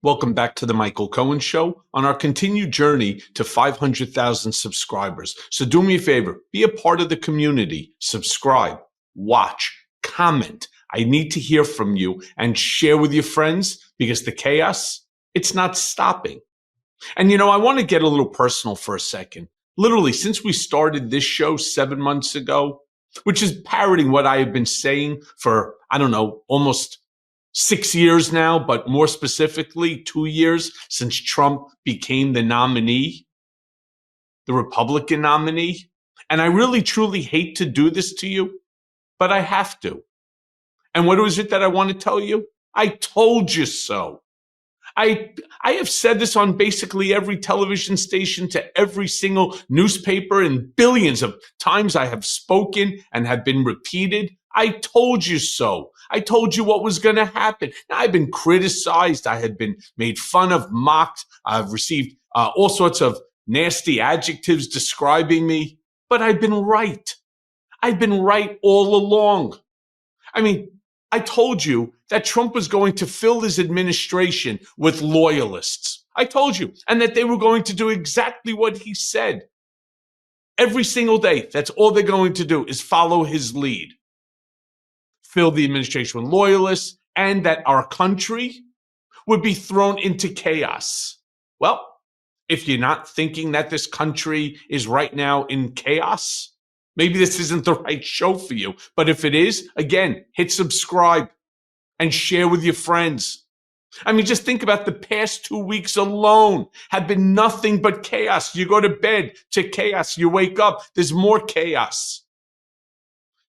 Welcome back to the Michael Cohen Show on our continued journey to 500,000 subscribers. So do me a favor, be a part of the community, subscribe, watch, comment. I need to hear from you and share with your friends because the chaos, it's not stopping. And I want to get a little personal for a second. Literally, since we started this show 7 months ago, which is parroting what I have been saying for, almost 6 years now, but more specifically, 2 years since Trump became the nominee, the Republican nominee. And I really, truly hate to do this to you, but I have to. And what is it that I want to tell you? I told you so. I have said this on basically every television station, to every single newspaper, and billions of times I have spoken and have been repeated. I told you so. I told you what was going to happen. Now, I've been criticized. I had been made fun of, mocked. I've received all sorts of nasty adjectives describing me, but I've been right. I've been right all along. I told you that Trump was going to fill his administration with loyalists. I told you, and that they were going to do exactly what he said. Every single day, that's all they're going to do is follow his lead. Fill the administration with loyalists, and that our country would be thrown into chaos. Well, if you're not thinking that this country is right now in chaos, maybe this isn't the right show for you. But if it is, again, hit subscribe and share with your friends. Just think about the past 2 weeks alone have been nothing but chaos. You go to bed to chaos. You wake up, there's more chaos.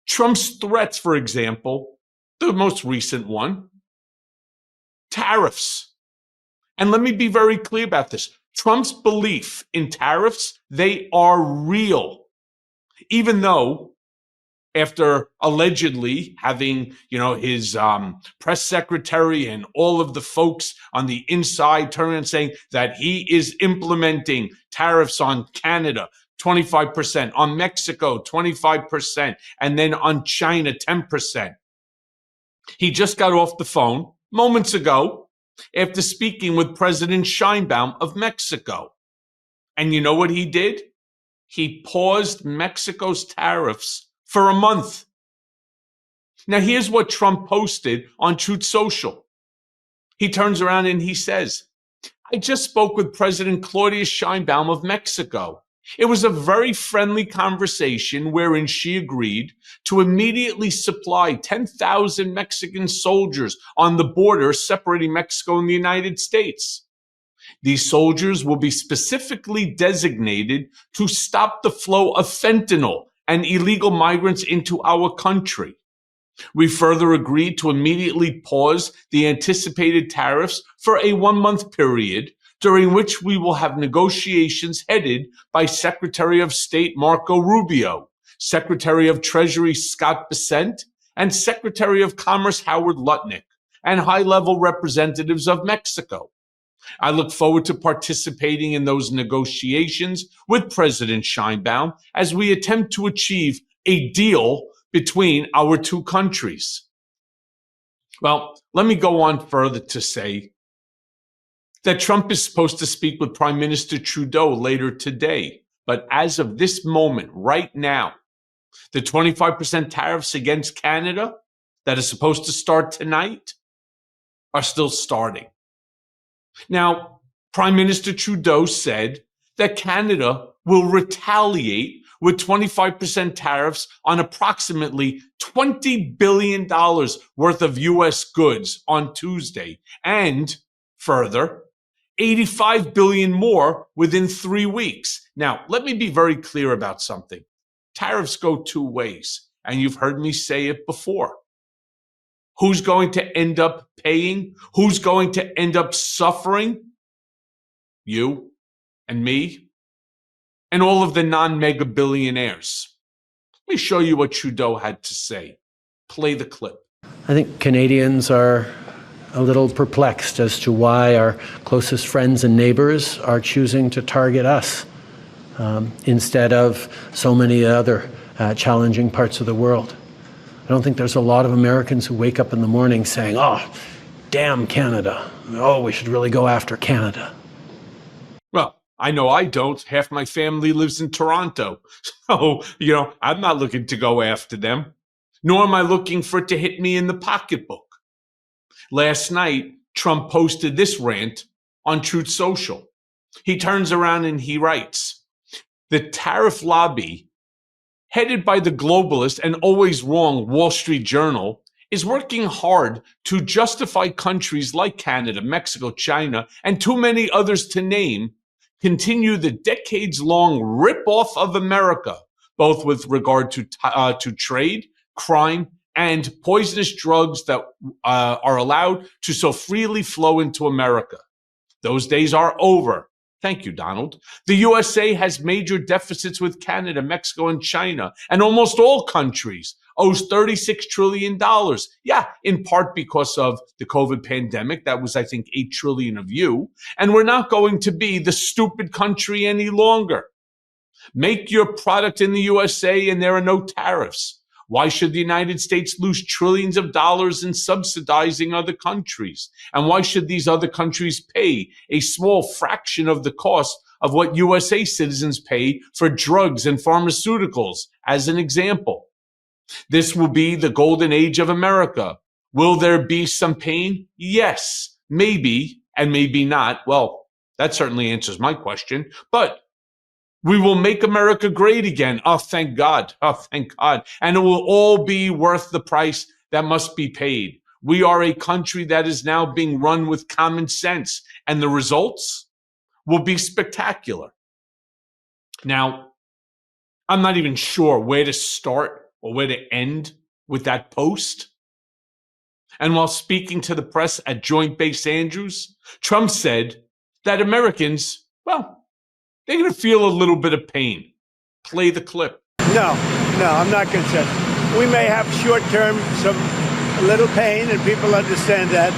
Trump's threats, for example, the most recent one, tariffs. And let me be very clear about this. Trump's belief in tariffs, they are real. Even though after allegedly having, his press secretary and all of the folks on the inside turn around saying that he is implementing tariffs on Canada, 25%, on Mexico, 25%, and then on China, 10%. He just got off the phone moments ago after speaking with President Sheinbaum of Mexico. And you know what he did? He paused Mexico's tariffs for a month. Now, here's what Trump posted on Truth Social. He turns around and he says, I just spoke with President Claudia Sheinbaum of Mexico. It was a very friendly conversation wherein she agreed to immediately supply 10,000 Mexican soldiers on the border separating Mexico and the United States. These soldiers will be specifically designated to stop the flow of fentanyl and illegal migrants into our country. We further agreed to immediately pause the anticipated tariffs for a 1-month period, during which we will have negotiations headed by Secretary of State Marco Rubio, Secretary of Treasury Scott Bessent, and Secretary of Commerce Howard Lutnick, and high-level representatives of Mexico. I look forward to participating in those negotiations with President Sheinbaum as we attempt to achieve a deal between our two countries. Well, let me go on further to say that Trump is supposed to speak with Prime Minister Trudeau later today. But as of this moment, right now, the 25% tariffs against Canada that is supposed to start tonight are still starting. Now, Prime Minister Trudeau said that Canada will retaliate with 25% tariffs on approximately $20 billion worth of U.S. goods on Tuesday, and further, $85 billion more within 3 weeks. Now, let me be very clear about something. Tariffs go two ways, and you've heard me say it before. Who's going to end up paying? Who's going to end up suffering? You and me and all of the non-mega billionaires. Let me show you what Trudeau had to say. Play the clip. I think Canadians are a little perplexed as to why our closest friends and neighbors are choosing to target us instead of so many other challenging parts of the world. I don't think there's a lot of Americans who wake up in the morning saying, oh, damn Canada. Oh, we should really go after Canada. Well, I know I don't. Half my family lives in Toronto. So, I'm not looking to go after them, nor am I looking for it to hit me in the pocketbook. Last night, Trump posted this rant on Truth Social. He turns around and he writes, "The tariff lobby, headed by the globalist and always wrong Wall Street Journal, is working hard to justify countries like Canada, Mexico, China, and too many others to name continue the decades-long rip-off of America, both with regard to trade, crime, and poisonous drugs that are allowed to so freely flow into America. Those days are over." Thank you, Donald. "The USA has major deficits with Canada, Mexico, and China, and almost all countries owes $36 trillion. Yeah, in part because of the COVID pandemic. That was, I think, $8 trillion of you. And we're not going to be the stupid country any longer. Make your product in the USA and there are no tariffs. Why should the United States lose trillions of dollars in subsidizing other countries? And why should these other countries pay a small fraction of the cost of what USA citizens pay for drugs and pharmaceuticals, as an example? This will be the golden age of America. Will there be some pain? Yes, maybe, and maybe not. Well, that certainly answers my question. But we will make America great again. Oh, thank God. Oh, thank God. And it will all be worth the price that must be paid. We are a country that is now being run with common sense, and the results will be spectacular." Now, I'm not even sure where to start or where to end with that post. And while speaking to the press at Joint Base Andrews, Trump said that Americans, well, they're going to feel a little bit of pain. Play the clip. No, I'm not concerned. We may have short-term a little pain, and people understand that.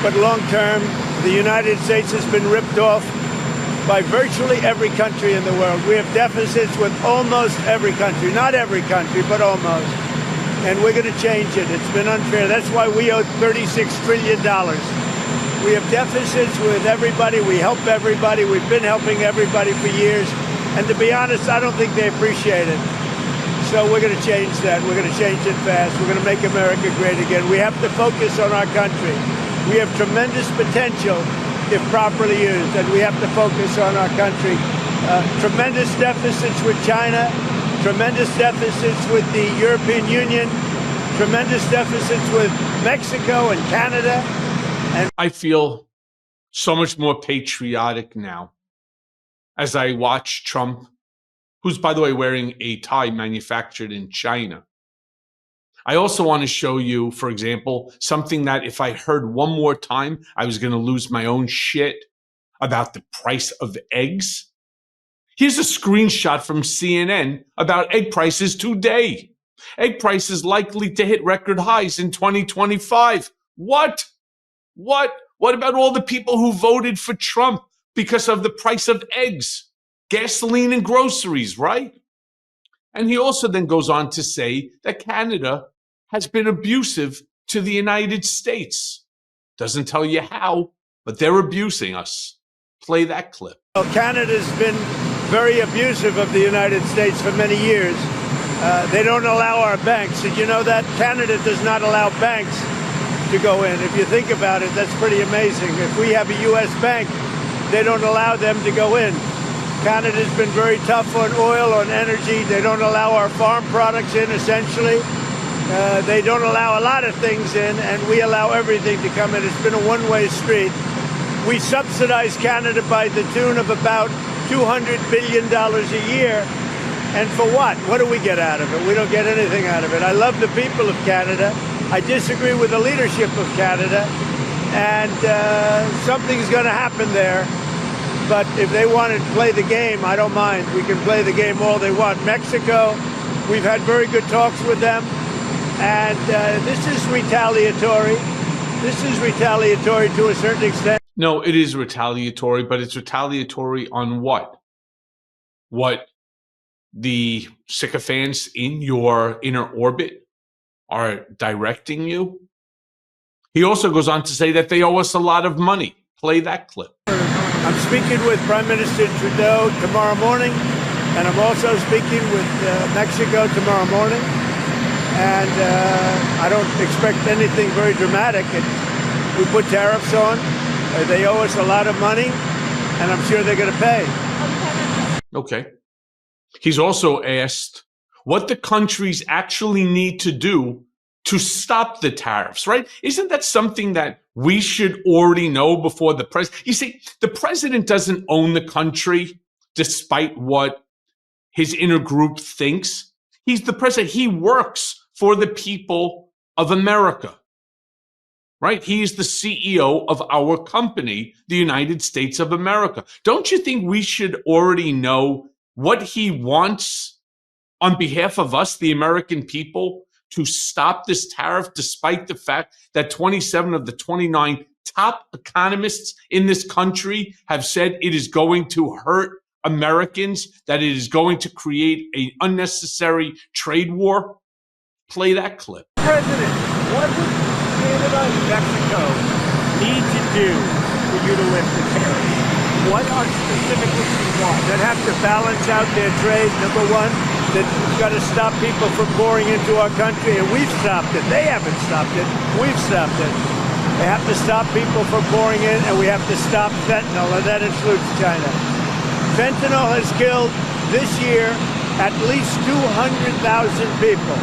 But long-term, the United States has been ripped off by virtually every country in the world. We have deficits with almost every country. Not every country, but almost. And we're going to change it. It's been unfair. That's why we owe $36 trillion. We have deficits with everybody. We help everybody. We've been helping everybody for years. And to be honest, I don't think they appreciate it. So we're going to change that. We're going to change it fast. We're going to make America great again. We have to focus on our country. We have tremendous potential if properly used, and we have to focus on our country. Tremendous deficits with China, tremendous deficits with the European Union, tremendous deficits with Mexico and Canada. And I feel so much more patriotic now as I watch Trump, who's, by the way, wearing a tie manufactured in China. I also want to show you, for example, something that if I heard one more time, I was going to lose my own shit about the price of eggs. Here's a screenshot from CNN about egg prices today. Egg prices likely to hit record highs in 2025. What? What about all the people who voted for Trump because of the price of eggs, gasoline, and groceries, right? And he also then goes on to say that Canada has been abusive to the United States. Doesn't tell you how, but they're abusing us. Play that clip. Well, Canada's been very abusive of the United States for many years. They don't allow our banks. Did you know that? Canada does not allow banks to go in. If you think about it, that's pretty amazing. If we have a U.S. bank, they don't allow them to go in. Canada's been very tough on oil, on energy. They don't allow our farm products in, essentially. They don't allow a lot of things in, and we allow everything to come in. It's been a one-way street. We subsidize Canada by the tune of about $200 billion a year. And for what? What do we get out of it? We don't get anything out of it. I love the people of Canada. I disagree with the leadership of Canada. And something's going to happen there. But if they want to play the game, I don't mind. We can play the game all they want. Mexico, we've had very good talks with them. And this is retaliatory. This is retaliatory to a certain extent. No, it is retaliatory, but it's retaliatory on what? What the sycophants in your inner orbit are directing you? He also goes on to say that they owe us a lot of money. Play that clip. I'm speaking with Prime Minister Trudeau tomorrow morning, and I'm also speaking with Mexico tomorrow morning. And I don't expect anything very dramatic. We put tariffs on. They owe us a lot of money, and I'm sure they're going to pay. Okay. He's also asked what the countries actually need to do to stop the tariffs, right? Isn't that something that we should already know before the president? You see, the president doesn't own the country, despite what his inner group thinks. He's the president. He works for the people of America, right? He is the CEO of our company, the United States of America. Don't you think we should already know what he wants on behalf of us, the American people, to stop this tariff, despite the fact that 27 of the 29 top economists in this country have said it is going to hurt Americans, that it is going to create an unnecessary trade war? Play that clip. President, what would Canada and Mexico need to do for you to lift the tariffs? What are specifically you want? They'd have to balance out their trade, number one. They've got to stop people from pouring into our country, and we've stopped it. They haven't stopped it. We've stopped it. They have to stop people from pouring in, and we have to stop fentanyl, and that includes China. Fentanyl has killed, this year, at least 200,000 people.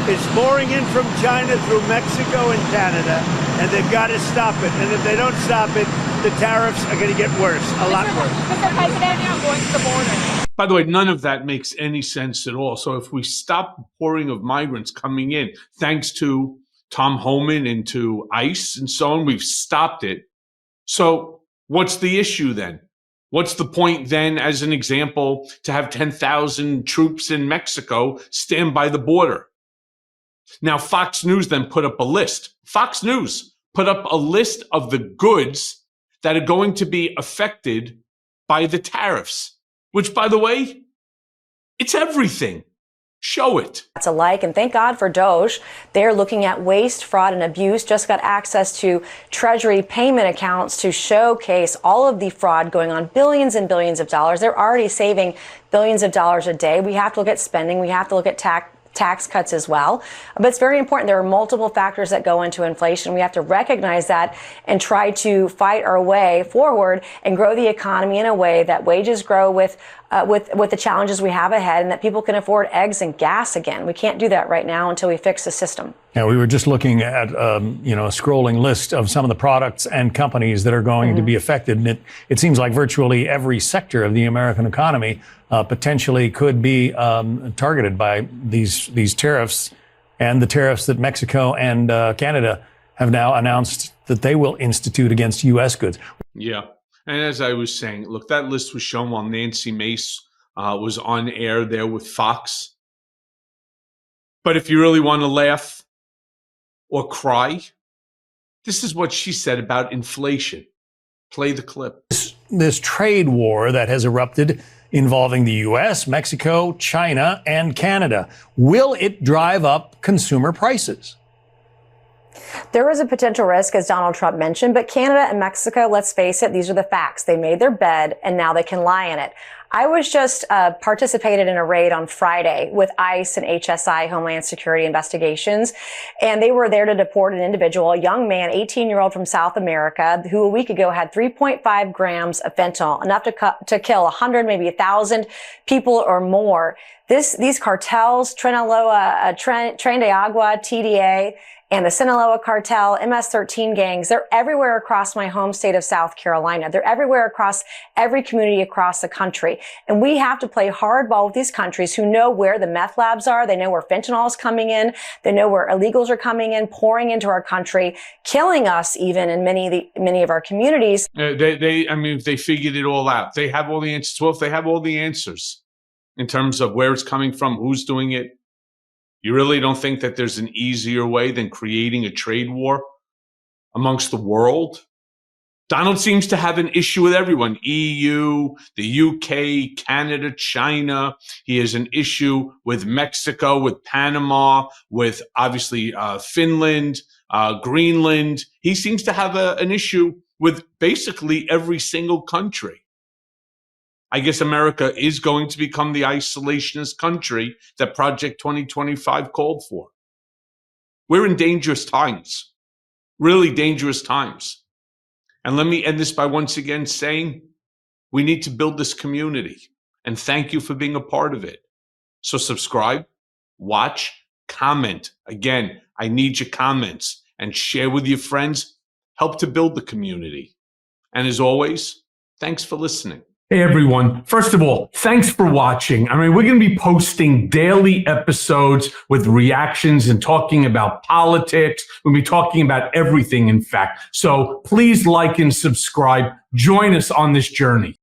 It's pouring in from China through Mexico and Canada, and they've got to stop it. And if they don't stop it, the tariffs are going to get worse, a lot worse. Mr. President, you're going to the border. By the way, none of that makes any sense at all. So if we stop the pouring of migrants coming in, thanks to Tom Homan and to ICE and so on, we've stopped it. So what's the issue then? What's the point then, as an example, to have 10,000 troops in Mexico stand by the border? Now, Fox News then put up a list. Fox News put up a list of the goods that are going to be affected by the tariffs. Which, by the way, it's everything. Show it. That's alike, and thank God for Doge. They're looking at waste, fraud, and abuse. Just got access to Treasury payment accounts to showcase all of the fraud going on, billions and billions of dollars. They're already saving billions of dollars a day. We have to look at spending. We have to look at tax cuts as well. But it's very important. There are multiple factors that go into inflation. We have to recognize that and try to fight our way forward and grow the economy in a way that wages grow with the challenges we have ahead, and that people can afford eggs and gas again. We can't do that right now until we fix the system. Yeah, we were just looking at a scrolling list of some of the products and companies that are going to be affected, and it seems like virtually every sector of the American economy potentially could be targeted by these tariffs, and the tariffs that Mexico and Canada have now announced that they will institute against U.S. goods. Yeah. And as I was saying, look, that list was shown while Nancy Mace was on air there with Fox. But if you really want to laugh or cry, this is what she said about inflation. Play the clip. This trade war that has erupted involving the U.S., Mexico, China, and Canada. Will it drive up consumer prices? There is a potential risk, as Donald Trump mentioned, but Canada and Mexico, let's face it, these are the facts. They made their bed and now they can lie in it. I was just participated in a raid on Friday with ICE and HSI, Homeland Security Investigations, and they were there to deport an individual, a young man, 18-year-old from South America, who a week ago had 3.5 grams of fentanyl, enough to kill 100, maybe 1,000 people or more. These cartels, Tren de Agua, TDA, and the Sinaloa cartel, MS-13 gangs, they're everywhere across my home state of South Carolina. They're everywhere across every community across the country. And we have to play hardball with these countries who know where the meth labs are. They know where fentanyl is coming in. They know where illegals are coming in, pouring into our country, killing us even in many of our communities. They figured it all out. They have all the answers. Well, if they have all the answers in terms of where it's coming from, who's doing it, you really don't think that there's an easier way than creating a trade war amongst the world? Donald seems to have an issue with everyone. EU, the UK, Canada, China. He has an issue with Mexico, with Panama, with obviously Finland, Greenland. He seems to have an issue with basically every single country. I guess America is going to become the isolationist country that Project 2025 called for. We're in dangerous times, really dangerous times. And let me end this by once again saying we need to build this community. And thank you for being a part of it. So subscribe, watch, comment. Again, I need your comments and share with your friends. Help to build the community. And as always, thanks for listening. Hey everyone. First of all, thanks for watching. I mean, we're going to be posting daily episodes with reactions and talking about politics. We'll be talking about everything, in fact. So please like and subscribe. Join us on this journey.